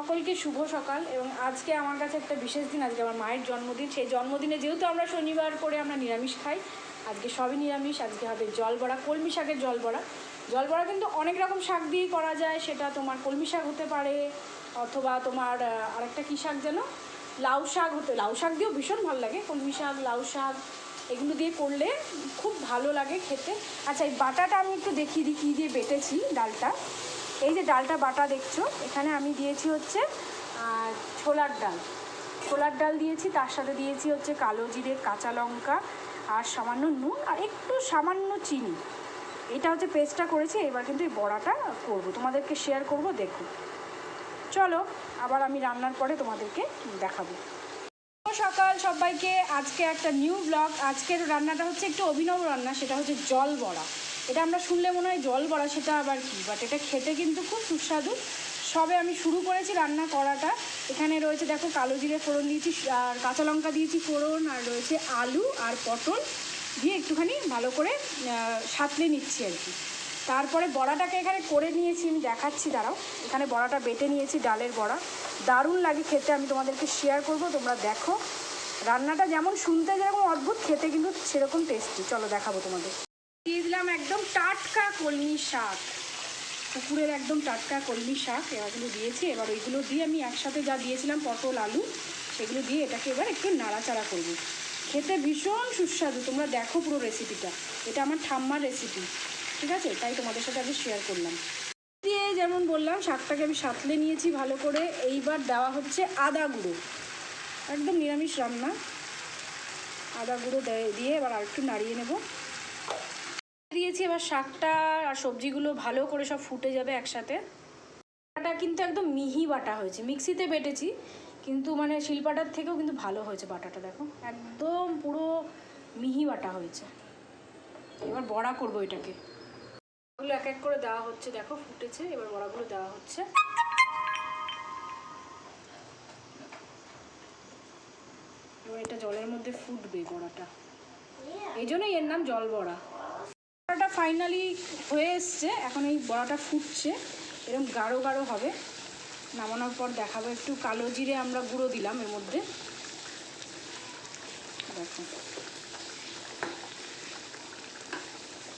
সকলকে শুভ সকাল। এবং আজকে আমার কাছে একটা বিশেষ দিন, আজকে আমার মায়ের জন্মদিন। সেই জন্মদিনে যেহেতু আমরা শনিবার করে আমরা নিরামিষ খাই, আজকে সবই নিরামিষ। আজকে হবে জল বড়া, কলমি শাকের জল বড়া। জল বড়া কিন্তু অনেক রকম শাক দিয়েই করা যায়। সেটা তোমার কলমি শাক হতে পারে, অথবা তোমার আরেকটা কী শাক যেন, লাউ শাক লাউ শাক দিয়েও ভীষণ ভালো লাগে। কলমি শাক, লাউ শাক এগুলো দিয়ে করলে খুব ভালো লাগে খেতে। আচ্ছা, এই বাটাটা আমি একটু দেখিয়ে দিই কী দিয়ে বেটেছি ডালটা। এই যে ডালটা বাটা দেখছো, এখানে আমি দিয়েছি হচ্ছে ছোলার ডাল দিয়েছি, তার সাথে দিয়েছি হচ্ছে কালো জিরে, কাঁচা লঙ্কা আর সামান্য নুন আর একটু সামান্য চিনি। এটা হচ্ছে পেস্টটা করেছি। এবার কিন্তু এই বড়াটা করব, তোমাদেরকে শেয়ার করব, দেখো। চলো আবার আমি রান্নার পরে তোমাদেরকে দেখাবো। সকাল সবাইকে, আজকে একটা নিউ ব্লগ। আজকের রান্নাটা হচ্ছে একটু অভিনব রান্না, সেটা হচ্ছে জল বড়া। এটা আমরা শুনলে মনে হয় জল বড়া, সেটা আবার কি, বাট এটা খেতে কিন্তু খুব সুস্বাদু। সবে আমি শুরু করেছি রান্না করাটা। এখানে রয়েছে দেখো কালো জিরে ফোড়ন দিয়েছি, আর কাঁচা লঙ্কা দিয়েছি ফোড়ন, আর রয়েছে আলু আর পটল দিয়ে একটুখানি ভালো করে সাঁতলে নিচ্ছি আর কি। তারপরে বড়াটাকে এখানে করে নিয়েছি, আমি দেখাচ্ছি, দাঁড়াও। এখানে বড়াটা বেটে নিয়েছি, ডালের বড়া। দারুণ লাগে খেতে, আমি তোমাদেরকে শেয়ার করব, তোমরা দেখো। রান্নাটা যেমন শুনতে যেরকম অদ্ভুত, খেতে কিন্তু সেরকম টেস্টি। চলো দেখাবো তোমাদের। দিয়ে দিলাম একদম টাটকা কলমি শাক, পুকুরের একদম টাটকা কলমি শাক এগুলো দিয়েছি। এবার ওইগুলো দিয়ে আমি একসাথে যা দিয়েছিলাম পটল আলু, সেগুলো দিয়ে এটাকে এবার একটু নাড়াচাড়া করবো। খেতে ভীষণ সুস্বাদু, তোমরা দেখো পুরো রেসিপিটা। এটা আমার ঠাম্মার রেসিপি, ঠিক আছে, তাই তোমাদের সাথে আমি শেয়ার করলাম। দিয়ে যেমন বললাম, শাকটাকে আমি সাঁতলে নিয়েছি ভালো করে। এইবার দেওয়া হচ্ছে আদা গুঁড়ো, একদম নিরামিষ রান্না। আদা গুঁড়ো দিয়ে এবার আর একটু নাড়িয়ে নেব। দিয়েছি, এবার শাকটা আর সবজিগুলো ভালো করে সব ফুটে যাবে একসাথে। বাটাটা কিন্তু একদম মিহি বাটা হয়েছে, মিক্সিতে বেটেছি, কিন্তু মানে শিলপাটার থেকেও কিন্তু ভালো হয়েছে বাটাটা। দেখো একদম পুরো মিহি বাটা হয়েছে। এবার বড়া করবো এটাকে। ওগুলো এক এক করে দেওয়া হচ্ছে, দেখো ফুটেছে, এবার বড়াগুলো দেওয়া হচ্ছে। এবার এটা জলের মধ্যে ফুটবে বড়াটা, এই জন্যই এর নাম জল বড়া। বড়াটা ফাইনালি হয়ে এসছে, এখন এই বড়াটা ফুটছে, এরকম গাঢ় গাঢ় হবে। নামানোর পর দেখাবো। একটু কালো জিরে আমরা গুঁড়ো দিলাম এর মধ্যে, দেখো।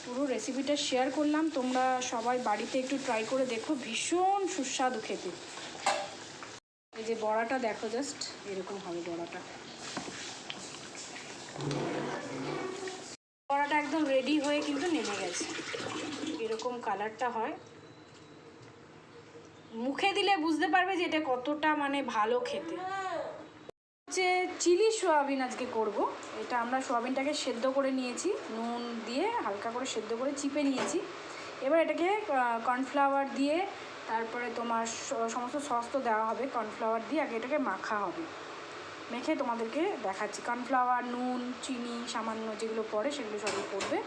পুরো রেসিপিটা শেয়ার করলাম, তোমরা সবাই বাড়িতে একটু ট্রাই করে দেখো, ভীষণ সুস্বাদু খেতে। এই যে বড়াটা দেখো, জাস্ট এরকম হবে বড়াটা। বড়াটা একদম রেডি হয়ে কিন্তু নেমে গেছে, এরকম কালারটা হয়। মুখে দিলে বুঝতে পারবে যে এটা কতটা মানে ভালো খেতে। হচ্ছে চিলি সোয়াবিন আজকে করব। এটা আমরা সোয়াবিনটাকে সেদ্ধ করে নিয়েছি, নুন দিয়ে হালকা করে সেদ্ধ করে চিপে নিয়েছি। এবার এটাকে কর্নফ্লাওয়ার দিয়ে, তারপরে তোমার সমস্ত সস তো দেওয়া হবে, কর্নফ্লাওয়ার দিয়ে আগে এটাকে মাখা হবে। মেখে তোমাদেরকে দেখাচ্ছি। কর্নফ্লাওয়ার, নুন, চিনি সামান্য যেগুলো পড়ে সেগুলো সবই পড়বে,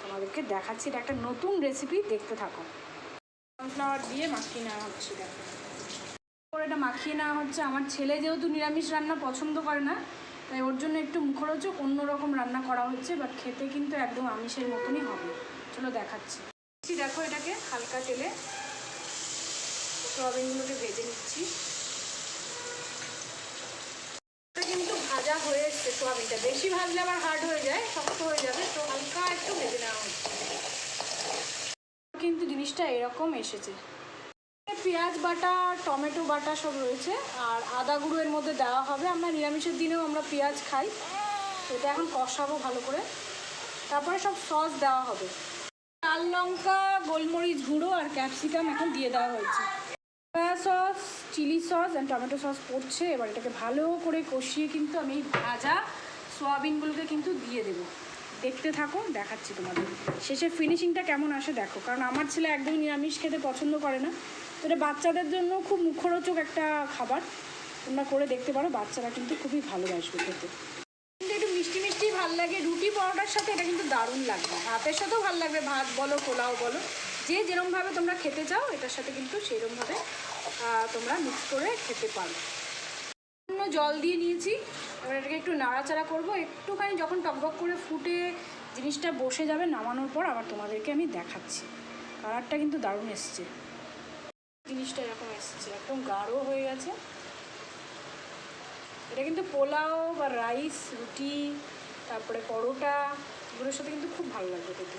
তোমাদেরকে দেখাচ্ছি। এটা একটা নতুন রেসিপি, দেখতে থাকো। কর্নফ্লাওয়ার দিয়ে মাখিয়ে নেওয়া হচ্ছে, দেখো। এটা মাখিয়ে নেওয়া হচ্ছে। আমার ছেলে যেহেতু নিরামিষ রান্না পছন্দ করে না, তাই ওর জন্য একটু মুখরোচক অন্যরকম রান্না করা হচ্ছে, বাট খেতে কিন্তু একদম আমিষের মতনই হবে। চলো দেখাচ্ছি। দেখো এটাকে হালকা তেলে সোয়াবিনগুলোকে ভেজে নিচ্ছি। এটা কিন্তু ভাজা হয়ে এসছে সোয়াবিনটা, বেশি ভাজলে আবার হার্ড হয়ে যায়, শক্ত হয়ে যাবে, তো হালকা একটু ভেজে নেওয়া হচ্ছে। কিন্তু জিনিসটা এরকম এসেছে। পেঁয়াজ বাটা, টমেটো বাটা সব রয়েছে, আর আদা গুঁড়ো এর মধ্যে দেওয়া হবে। আমরা নিরামিষের দিনেও আমরা পেঁয়াজ খাই, এটা এখন কষাবো ভালো করে। তারপরে সব সস দেওয়া হবে, লাল লঙ্কা, গোলমরিচ গুঁড়ো আর ক্যাপসিকাম এখন দিয়ে দেওয়া হয়েছে। Soya sauce, chilli sauce and tomato sauce পড়ছে। এবার এটাকে ভালো করে কষিয়ে কিন্তু আমি ভাজা সোয়াবিনগুলোকে কিন্তু দিয়ে দেবো। দেখতে থাকো, দেখাচ্ছি তোমাদের শেষে ফিনিশিংটা কেমন আসে, দেখো। কারণ আমার ছেলে একদম নিরামিষ খেতে পছন্দ করে না, তো এটা বাচ্চাদের জন্য খুব মুখরোচক একটা খাবার, তোমরা করে দেখতে পারো। বাচ্চারা কিন্তু খুবই ভালোবাসবে খেতে। কিন্তু একটু মিষ্টি মিষ্টি ভালো লাগে, রুটি পরোটার সাথে এটা কিন্তু দারুণ লাগবে, ভাতের সাথেও ভালো লাগবে, ভাত বলো পোলাও বলো, যে যেরমভাবে তোমরা খেতে চাও এটার সাথে কিন্তু সেরমভাবে তোমরা মিক্স করে খেতে পারো। জল দিয়ে নিয়েছি, এবার এটাকে একটু নাড়াচাড়া করবো একটুখানি। যখন টকবক করে ফুটে জিনিসটা বসে যাবে, নামানোর পর আবার তোমাদেরকে আমি দেখাচ্ছি। কালারটা কিন্তু দারুণ এসছে। জিনিসটা এরকম এসছে, একদম গাঢ় হয়ে গেছে। এটা কিন্তু পোলাও বা রাইস, রুটি, তারপরে পরোটা, এগুলোর সাথে কিন্তু খুব ভালো লাগবে খেতে।